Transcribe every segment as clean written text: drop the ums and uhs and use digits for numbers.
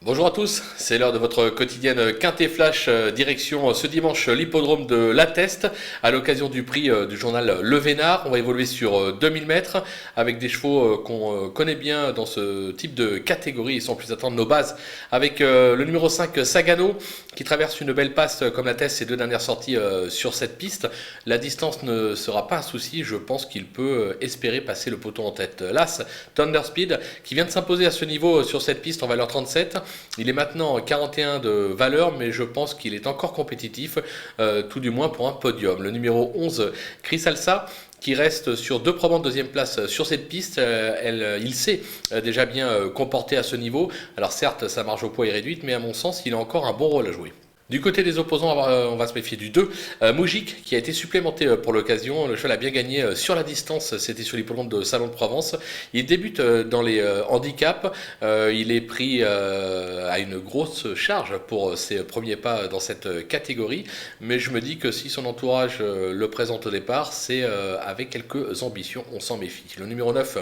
Bonjour à tous, c'est l'heure de votre quotidienne Quintet Flash, direction ce dimanche l'hippodrome de La Teste à l'occasion du prix du journal Le Vénard. On va évoluer sur 2000 mètres avec des chevaux qu'on connaît bien dans ce type de catégorie et sans plus attendre nos bases avec le numéro 5 Sagano qui traverse une belle passe comme La Teste ses deux dernières sorties sur cette piste. La distance ne sera pas un souci, je pense qu'il peut espérer passer le peloton en tête. L'As Thunder Speed qui vient de s'imposer à ce niveau sur cette piste en valeur 37. Il est maintenant 41 de valeur, mais je pense qu'il est encore compétitif, tout du moins pour un podium. Le numéro 11, Chris Alsa, qui reste sur deux probants de deuxième place sur cette piste. Il s'est déjà bien comporté à ce niveau. Alors certes, sa marge au poids est réduite, mais à mon sens, il a encore un bon rôle à jouer. Du côté des opposants, on va se méfier du 2. Moujik, qui a été supplémenté pour l'occasion. Le cheval a bien gagné sur la distance. C'était sur l'hippodrome de Salon de Provence. Il débute dans les handicaps. Il est pris à une grosse charge pour ses premiers pas dans cette catégorie. Mais je me dis que si son entourage le présente au départ, c'est avec quelques ambitions. On s'en méfie. Le numéro 9.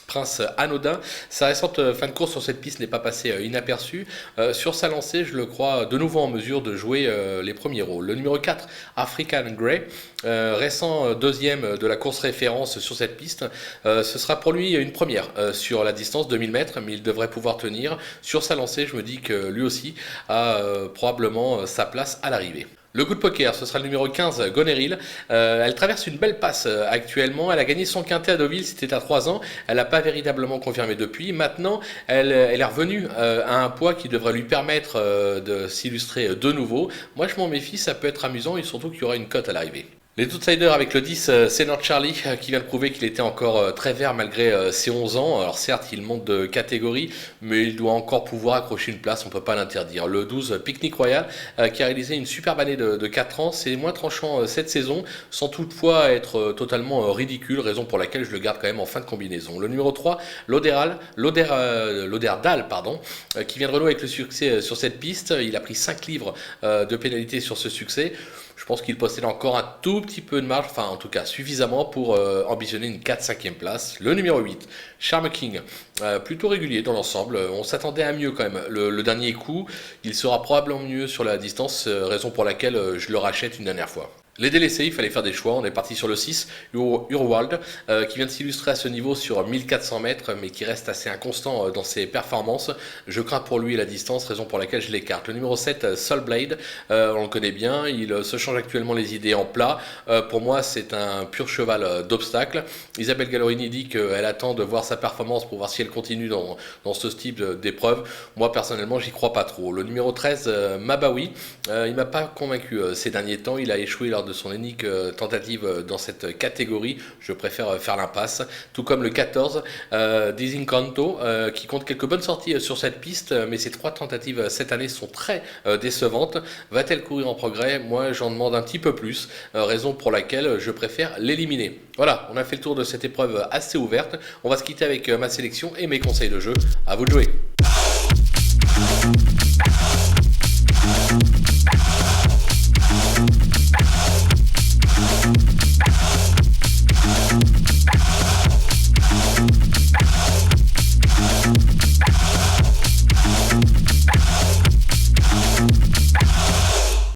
Prince Anodin. Sa récente fin de course sur cette piste n'est pas passée inaperçue. Sur sa lancée, je le crois de nouveau en mesure de jouer les premiers rôles. Le numéro 4, African Grey, récent deuxième de la course référence sur cette piste. Ce sera pour lui une première sur la distance 2000 mètres, mais il devrait pouvoir tenir. Sur sa lancée, je me dis que lui aussi a probablement sa place à l'arrivée. Le coup de poker, ce sera le numéro 15, Goneril. Elle traverse une belle passe actuellement. Elle a gagné son quintet à Deauville, c'était à 3 ans. Elle n'a pas véritablement confirmé depuis. Maintenant, elle est revenue à un poids qui devrait lui permettre de s'illustrer de nouveau. Moi, je m'en méfie, ça peut être amusant et surtout qu'il y aura une cote à l'arrivée. Les outsiders avec le 10, Senor Charlie, qui vient de prouver qu'il était encore très vert malgré ses 11 ans. Alors certes, il monte de catégorie, mais il doit encore pouvoir accrocher une place, on ne peut pas l'interdire. Le 12, Picnic Royal, qui a réalisé une superbe année de 4 ans, c'est moins tranchant cette saison, sans toutefois être totalement ridicule, raison pour laquelle je le garde quand même en fin de combinaison. Le numéro 3, Loderdal, qui vient de renouer avec le succès sur cette piste. Il a pris 5 livres de pénalité sur ce succès. Je pense qu'il possède encore un tout petit peu de marge, enfin en tout cas suffisamment pour ambitionner une 4-5e place. Le numéro 8, Charme King, plutôt régulier dans l'ensemble. On s'attendait à mieux quand même. Le dernier coup, il sera probablement mieux sur la distance, raison pour laquelle je le rachète une dernière fois. Les délaissés, il fallait faire des choix. On est parti sur le 6, Urwald, qui vient de s'illustrer à ce niveau sur 1400 mètres, mais qui reste assez inconstant dans ses performances. Je crains pour lui la distance, raison pour laquelle je l'écarte. Le numéro 7, Soulblade, on le connaît bien. Il se change actuellement les idées en plat. Pour moi, c'est un pur cheval d'obstacle. Isabelle Gallorini dit qu'elle attend de voir sa performance pour voir si elle continue dans ce type d'épreuve. Moi, personnellement, j'y crois pas trop. Le numéro 13, Mabawi, il m'a pas convaincu ces derniers temps. Il a échoué lors de son unique tentative dans cette catégorie. Je préfère faire l'impasse. Tout comme le 14, Dizincanto, qui compte quelques bonnes sorties sur cette piste, mais ses 3 tentatives cette année sont très décevantes. Va-t-elle courir en progrès? Moi, j'en demande un petit peu plus, raison pour laquelle je préfère l'éliminer. Voilà, on a fait le tour de cette épreuve assez ouverte. On va se quitter avec ma sélection et mes conseils de jeu. À vous de jouer.